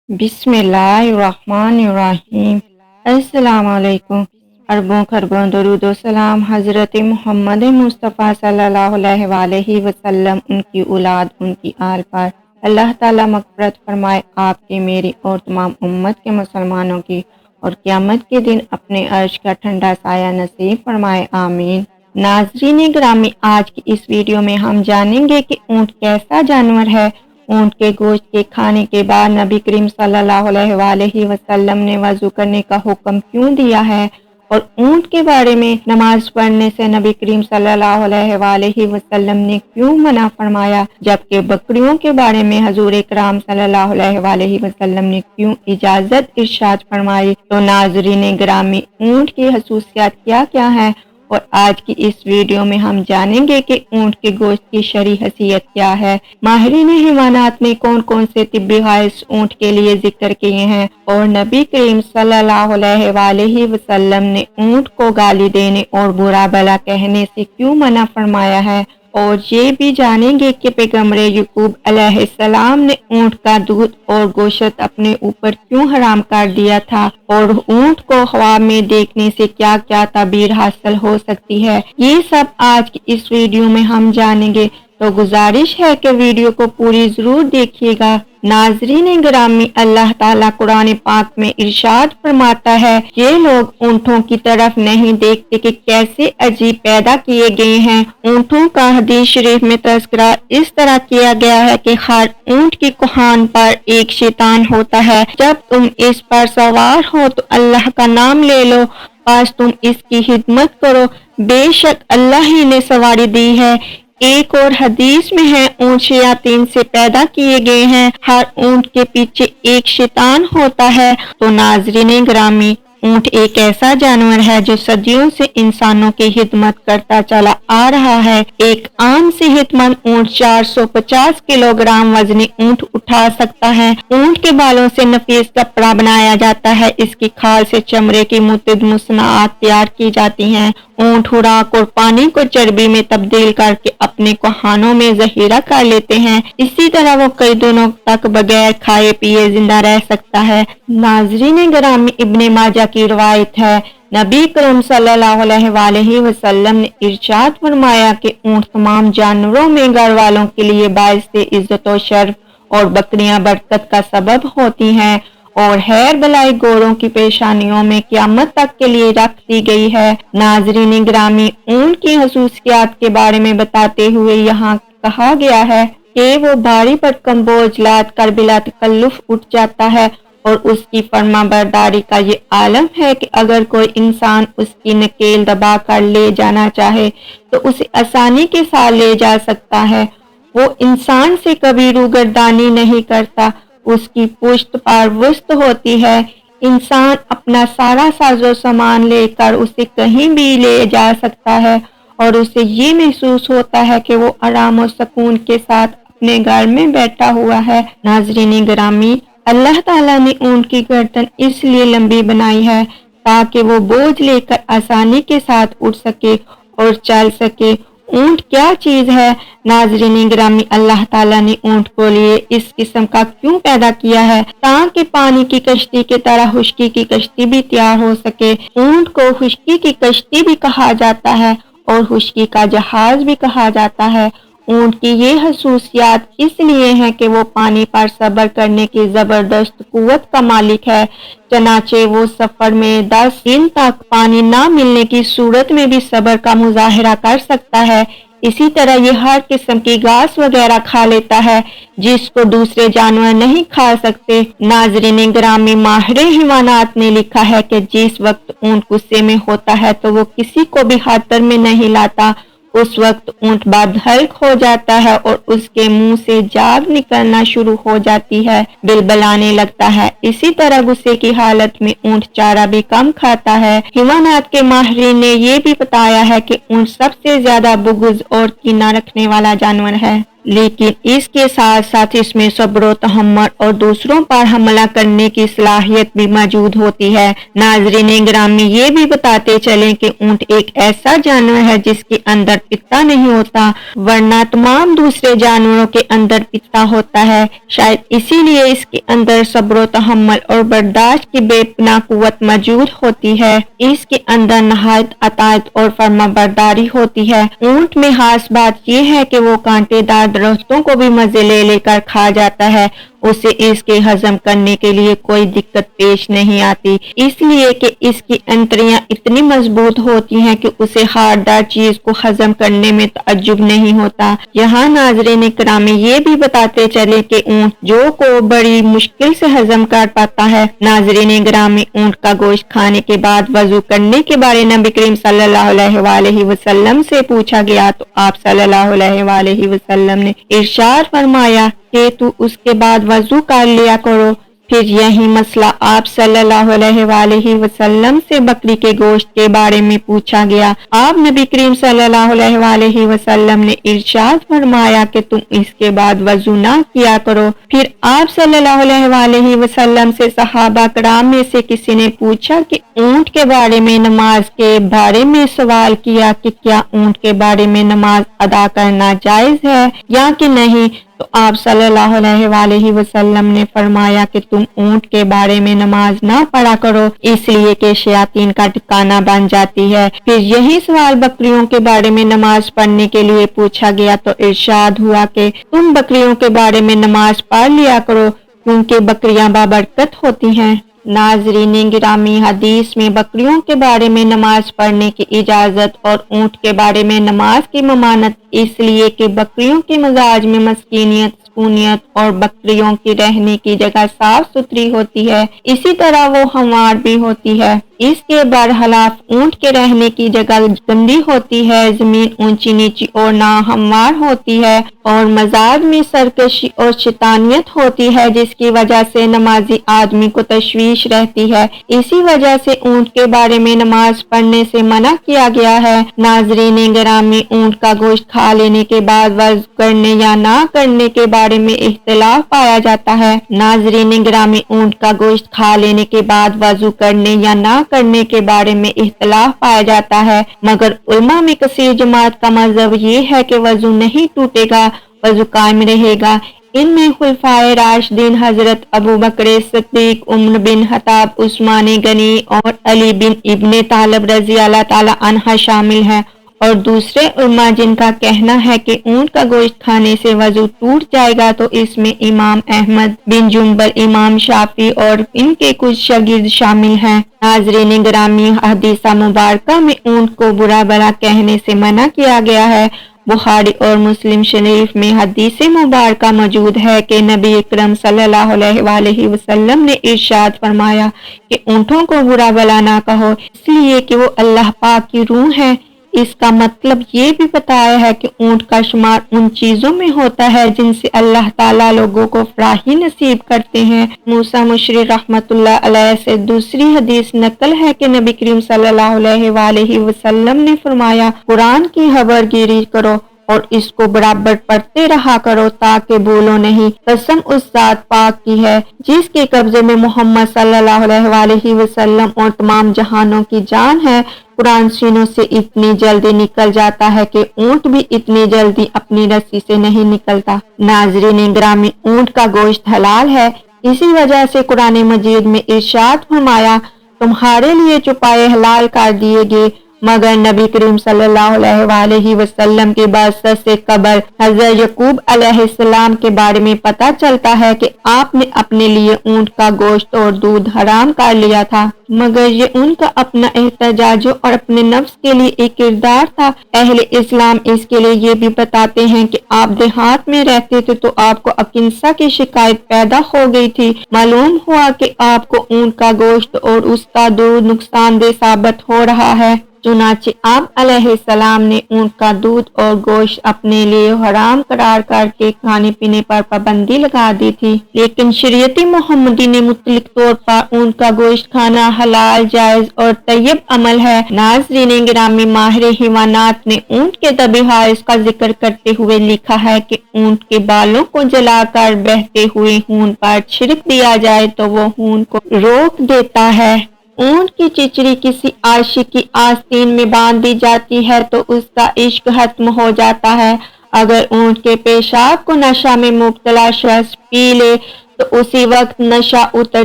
बिस्मिल्लाहिर्रहमानिर्रहीम। अस्सलाम वालेकुम। अरबों खरबों दरूद व सलाम हज़रत मोहम्मद मुस्तफ़ा सल्लल्लाहु अलैहि वसल्लम, उनकी औलाद, उनकी आल पर अल्लाह ताला मग़फ़िरत फरमाए, आपके, मेरी और तमाम उम्मत के मुसलमानों की, और क़यामत के दिन अपने अर्श का ठंडा साया नसीब फरमाए, आमीन। नाज़रीन गिरामी, आज की इस वीडियो में हम जानेंगे कि ऊँट कैसा जानवर है। ऊँट के गोश्त के खाने के बाद नबी करीम सल्लल्लाहु अलैहि वसल्लम ने वज़ू करने का हुक्म क्यों दिया है, और ऊँट के बारे में नमाज पढ़ने से नबी करीम सल्लल्लाहु अलैहि वसल्लम ने क्यों मना फरमाया, जबकि बकरियों के बारे में हजूर इकराम सल्लल्लाहु अलैहि वसल्लम ने क्यों इजाज़त इरशाद फरमाई। तो नाज़रीन गिरामी, ऊँट की खसूसियात क्या क्या है, और आज की इस वीडियो में हम जानेंगे कि ऊँट के गोश्त की शरई हैसियत क्या है। माहिरीन हैवानात ने कौन कौन से तिब्बी खवाइस ऊँट के लिए जिक्र किए हैं, और नबी करीम सल्लल्लाहु अलैहि वसल्लम ने ऊँट को गाली देने और बुरा भला कहने से क्यों मना फरमाया है। और ये भी जानेंगे कि पैगंबर याकूब अलैहिस्सलाम ने ऊँट का दूध और गोश्त अपने ऊपर क्यों हराम कर दिया था, और ऊँट को ख्वाब में देखने से क्या क्या ताबीर हासिल हो सकती है। ये सब आज की इस वीडियो में हम जानेंगे, तो गुजारिश है कि वीडियो को पूरी जरूर देखिएगा। नाज़रीन गिरामी, अल्लाह ताला कुरान पाक में इरशाद फरमाता है, ये लोग ऊँटों की तरफ नहीं देखते कि कैसे अजीब पैदा किए गए हैं। ऊँटों का हदीस शरीफ में तज़किरा इस तरह किया गया है कि हर ऊँट की कुहान पर एक शैतान होता है। जब तुम इस पर सवार हो तो अल्लाह का नाम ले लो, बस तुम इसकी खिदमत करो, बेशक अल्लाह ही ने सवारी दी है। एक और हदीस में है, ऊँट शयातीन से पैदा किए गए हैं, हर ऊँट के पीछे एक शैतान होता है। तो नाज़रीन गिरामी, ऊँट एक ऐसा जानवर है जो सदियों से इंसानों की खिदमत करता चला आ रहा है। एक आम सेहतमंद ऊँट 450 किलोग्राम वजनी ऊँट उठा सकता है। ऊँट के बालों से नफीस कपड़ा बनाया जाता है। इसकी खाल से चमड़े की मुतअद्दिद मुसन्नात तैयार की जाती हैं। ऊँट खुराक और पानी को चर्बी में तब्दील करके अपने कुहानों में जहीरा कर लेते हैं। इसी तरह वो कई दिनों तक बगैर खाए पिए जिंदा रह सकता है। नाज़रीन गिरामी, इब्ने माजा की रिवायत है, नबी करीम सल्लल्लाहु अलैहि वसल्लम ने इरशाद फरमाया कि ऊँट तमाम जानवरों में घर वालों के लिए बाइस इज्जत और शर्फ, और बकरियां बरकत का सबब होती हैं, और हैर बलाई गोरों की पेशानियों में क़यामत तक के लिए रख दी गई है। नाज़रीन गिरामी, ऊँट की खसूसियात के बारे में बताते हुए यहाँ कहा गया है कि वो भारी भरकम बोझ लाद कर बिला तकल्लुफ़ उठ जाता है, और उसकी फरमाबरदारी का ये आलम है कि अगर कोई इंसान उसकी नकेल दबा कर ले जाना चाहे तो उसे आसानी के साथ ले जा सकता है। वो इंसान से कभी रूगर्दानी नहीं करता, उसकी पुश्त पर वुस्त होती है। इंसान अपना सारा साजो सामान लेकर उसे कहीं भी ले जा सकता है, और उसे ये महसूस होता है कि वो आराम और सुकून के साथ अपने घर में बैठा हुआ है। नाज़रीन गिरामी, अल्लाह ताला ने ऊँट की गर्दन इसलिए लंबी बनाई है ताकि वो बोझ लेकर आसानी के साथ उठ सके और चल सके। ऊँट क्या चीज़ है? नाज़रीन गिरामी, अल्लाह ताला ने ऊँट को लिए इस किस्म का क्यों पैदा किया है, ताकि पानी की कश्ती की तरह खुश्की की कश्ती भी तैयार हो सके। ऊँट को खुश्की की कश्ती भी कहा जाता है और खुश्की का जहाज भी कहा जाता है। ऊँट की ये खसूसियात इसलिए है कि वो पानी पर सब्र करने की जबरदस्त कुव्वत का मालिक है। चनाचे वो सफर में 10 दिन तक पानी ना मिलने की सूरत में भी सब्र का मुजाहिरा कर सकता है। इसी तरह ये हर किस्म की घास वगैरह खा लेता है जिसको दूसरे जानवर नहीं खा सकते। नाज़रीन गिरामी, माहिर हैवानात ने लिखा है कि जिस वक्त ऊँट गुस्से में होता है तो वो किसी को भी खतरे में नहीं लाता। उस वक्त ऊँट बदहलक हो जाता है और उसके मुंह से जाग निकलना शुरू हो जाती है, बिलबलाने लगता है। इसी तरह गुस्से की हालत में ऊँट चारा भी कम खाता है। हैवानात के माहिरीन ने ये भी बताया है कि ऊँट सबसे ज्यादा बुग़्ज़ और कीना रखने वाला जानवर है। لیکن اس کے ساتھ ساتھ اس میں صبر و تحمل اور دوسروں پر حملہ کرنے کی صلاحیت بھی موجود ہوتی ہے۔ ناظرین گرامی، یہ بھی بتاتے چلیں کہ اونٹ ایک ایسا جانور ہے جس کے اندر پتا نہیں ہوتا، ورنہ تمام دوسرے جانوروں کے اندر پتا ہوتا ہے۔ شاید اسی لیے اس کے اندر صبر و تحمل اور برداشت کی بے پناہ قوت موجود ہوتی ہے۔ اس کے اندر نہایت اطاعت اور فرما برداری ہوتی ہے۔ اونٹ میں خاص بات یہ ہے کہ وہ کانٹے دار درختوں کو بھی مزے لے کر کھا جاتا ہے، اسے اس کے ہضم کرنے کے لیے کوئی دقت پیش نہیں آتی، اس لیے کہ اس کی انتڑیاں اتنی مضبوط ہوتی ہیں کہ اسے خاردار چیز کو ہضم کرنے میں تعجب نہیں ہوتا۔ یہاں ناظرین کرام یہ بھی بتاتے چلے کہ اونٹ جو کو بڑی مشکل سے ہضم کر پاتا ہے۔ ناظرین گرامی، اونٹ کا گوشت کھانے کے بعد وضو کرنے کے بارے نبی کریم صلی اللہ علیہ وآلہ وسلم سے پوچھا گیا تو آپ صلی اللہ علیہ وآلہ وسلم نے ارشاد فرمایا کہ تو اس کے بعد وضو کر لیا کرو۔ پھر یہی مسئلہ آپ صلی اللہ علیہ وآلہ وسلم سے بکری کے گوشت کے بارے میں پوچھا گیا۔ آپ نبی کریم صلی اللہ علیہ وآلہ وسلم نے ارشاد فرمایا کہ تم اس کے بعد وضو نہ کیا کرو۔ پھر آپ صلی اللہ علیہ وآلہ وسلم سے صحابہ کرام میں سے کسی نے پوچھا کہ اونٹ کے بارے میں نماز کے بارے میں سوال کیا کہ کیا اونٹ کے بارے میں نماز ادا کرنا جائز ہے یا کہ نہیں، تو آپ صلی اللہ علیہ وآلہ وسلم نے فرمایا کہ تم اونٹ کے بارے میں نماز نہ پڑھا کرو، اس لیے کہ شیاطین کا ٹھکانہ بن جاتی ہے۔ پھر یہی سوال بکریوں کے بارے میں نماز پڑھنے کے لیے پوچھا گیا تو ارشاد ہوا کہ تم بکریوں کے بارے میں نماز پڑھ لیا کرو کیونکہ بکریاں بابرکت ہوتی ہیں۔ ناظرین گرامی، حدیث میں بکریوں کے بارے میں نماز پڑھنے کی اجازت اور اونٹ کے بارے میں نماز کی ممانعت اس لیے کہ بکریوں کے مزاج میں مسکینیت، سکونیت اور بکریوں کی رہنے کی جگہ صاف ستھری ہوتی ہے، اسی طرح وہ ہموار بھی ہوتی ہے۔ اس کے برخلاف اونٹ کے رہنے کی جگہ گندی ہوتی ہے، زمین اونچی نیچی اور ناہموار ہوتی ہے اور مزاج میں سرکشی اور شیطانیت ہوتی ہے، جس کی وجہ سے نمازی آدمی کو تشویش رہتی ہے۔ اسی وجہ سے اونٹ کے بارے میں نماز پڑھنے سے منع کیا گیا ہے۔ ناظرین گرامی، اونٹ کا گوشت کھا لینے کے بعد وضو کرنے یا نہ کرنے کے بارے میں اختلاف پایا جاتا ہے۔ ناظرین گرامی، اونٹ کا گوشت کھا لینے کے بعد وضو کرنے یا نہ کرنے کے بارے میں اختلاف پایا جاتا ہے، مگر علماء میں کثیر جماعت کا مذہب یہ ہے کہ وضو نہیں ٹوٹے گا، وضو قائم رہے گا۔ ان میں خلفائے راشدین حضرت ابو بکر صدیق، عمر بن خطاب، عثمان غنی اور علی بن ابن طالب رضی اللہ تعالی عنہ شامل ہیں، اور دوسرے علماء جن کا کہنا ہے کہ اونٹ کا گوشت کھانے سے وضو ٹوٹ جائے گا، تو اس میں امام احمد بن جنبل، امام شافعی اور ان کے کچھ شاگرد شامل ہیں۔ ناظرین گرامی، حدیث مبارکہ میں اونٹ کو برا بھلا کہنے سے منع کیا گیا ہے۔ بخاری اور مسلم شریف میں حدیث مبارکہ موجود ہے کہ نبی اکرم صلی اللہ علیہ وآلہ وسلم نے ارشاد فرمایا کہ اونٹوں کو برا بھلا نہ کہو، اس لیے کہ وہ اللہ پاک کی روح ہے۔ اس کا مطلب یہ بھی بتایا ہے کہ اونٹ کا شمار ان چیزوں میں ہوتا ہے جن سے اللہ تعالیٰ لوگوں کو فلاحی نصیب کرتے ہیں۔ موسیٰ مشری رحمۃ اللہ علیہ سے دوسری حدیث نقل ہے کہ نبی کریم صلی اللہ علیہ وآلہ وسلم نے فرمایا، قرآن کی خبر گیری کرو اور اس کو برابر پڑھتے رہا کرو تاکہ بھولو نہیں۔ قسم اس ذات پاک کی ہے جس کے قبضے میں محمد صلی اللہ علیہ وآلہ وسلم اور تمام جہانوں کی جان ہے، قرآن سینوں سے اتنی جلدی نکل جاتا ہے کہ اونٹ بھی اتنی جلدی اپنی رسی سے نہیں نکلتا۔ ناظرین گرامی، اونٹ کا گوشت حلال ہے، اسی وجہ سے قرآن مجید میں ارشاد فرمایا، تمہارے لیے چھپائے حلال کر دیے گئے، مگر نبی کریم صلی اللہ علیہ وآلہ وسلم کی بعثت سے قبل حضرت یعقوب علیہ السلام کے بارے میں پتہ چلتا ہے کہ آپ نے اپنے لیے اونٹ کا گوشت اور دودھ حرام کر لیا تھا، مگر یہ ان کا اپنا احتجاج اور اپنے نفس کے لیے ایک کردار تھا۔ اہل اسلام اس کے لیے یہ بھی بتاتے ہیں کہ آپ دیہات میں رہتے تھے تو آپ کو اکنسا کی شکایت پیدا ہو گئی تھی، معلوم ہوا کہ آپ کو اونٹ کا گوشت اور اس کا دودھ نقصان دہ ثابت ہو رہا ہے، चुनाचे आप अलैहिस्सलाम ने ऊँट का दूध और गोश्त अपने लिए हराम करार करके खाने पीने पर पाबंदी लगा दी थी, लेकिन शरीयत मोहम्मदी ने मुतलक तौर पर ऊँट का गोश्त खाना हलाल, जायज और तैयब अमल है। नाज़रीन गिरामी, माहिर हिवानात ने ऊँट के ज़बीहाइस का जिक्र करते हुए लिखा है कि ऊँट के बालों को जलाकर बहते हुए खून पर छिड़क दिया जाए तो वो खून को रोक देता है। ऊँट की चिचड़ी किसी आशिक की आस्तीन में बांध दी जाती है तो उसका इश्क खत्म हो जाता है। अगर ऊँट के पेशाब को नशा में मुब्तला शख्स पी ले तो उसी वक्त नशा उतर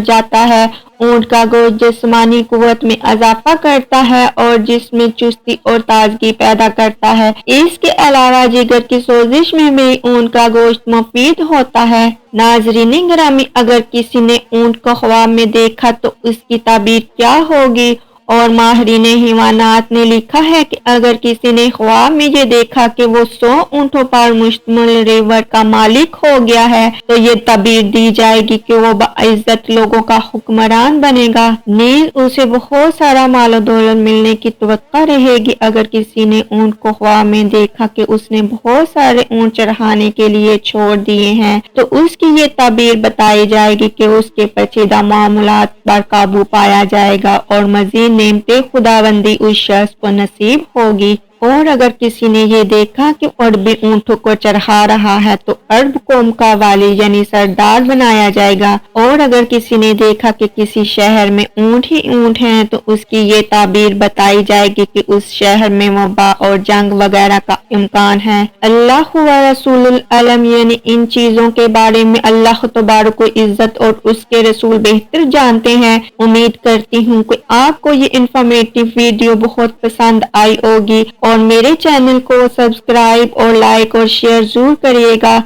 जाता है। ऊँट का गोश्त जिस्मानी कुव्वत में इजाफा करता है और जिसमें चुस्ती और ताजगी पैदा करता है। इसके अलावा जिगर की सोजिश में भी ऊँट का गोश्त मुफीद होता है। नाज़रीन गिरामी, अगर किसी ने ऊँट को ख्वाब में देखा तो उसकी ताबीर क्या होगी? और माहिरीन हिवानात ने लिखा है कि अगर किसी ने ख्वाब में ये देखा कि वो 100 ऊँटों पर मुश्तमिल रिवर का मालिक हो गया है तो ये ताबीर दी जाएगी कि वो बाइज्जत लोगों का हुक्मरान बनेगा। नीज उसे बहुत सारा माल दौलत मिलने की तवक्का रहेगी। अगर किसी ने ऊँट को ख्वाब में देखा कि उसने बहुत सारे ऊँट चढ़ाने के लिए छोड़ दिए हैं तो उसकी ये ताबीर बताई जाएगी कि उसके पेचीदा मामलात पर काबू पाया जाएगा और मजीद नेमते खुदाबंदी उस शख्स को नसीब होगी। और अगर किसी ने ये देखा कि अरबी ऊँटों को चढ़ा रहा है तो अरब कौम का वाली यानी सरदार बनाया जाएगा। और अगर किसी ने देखा कि किसी शहर में ऊँट ही ऊँट हैं तो उसकी ये ताबीर बताई जाएगी कि उस शहर में वबा और जंग वगैरह का इम्कान है। अल्लाह व रसूलुल आलम यानी इन चीजों के बारे में अल्लाह तबारक व इज्जत और उसके रसूल बेहतर जानते हैं। उम्मीद करती हूँ कि आपको ये इंफॉर्मेटिव वीडियो बहुत पसंद आई होगी और मेरे चैनल को सब्सक्राइब और लाइक और शेयर जरूर करिएगा।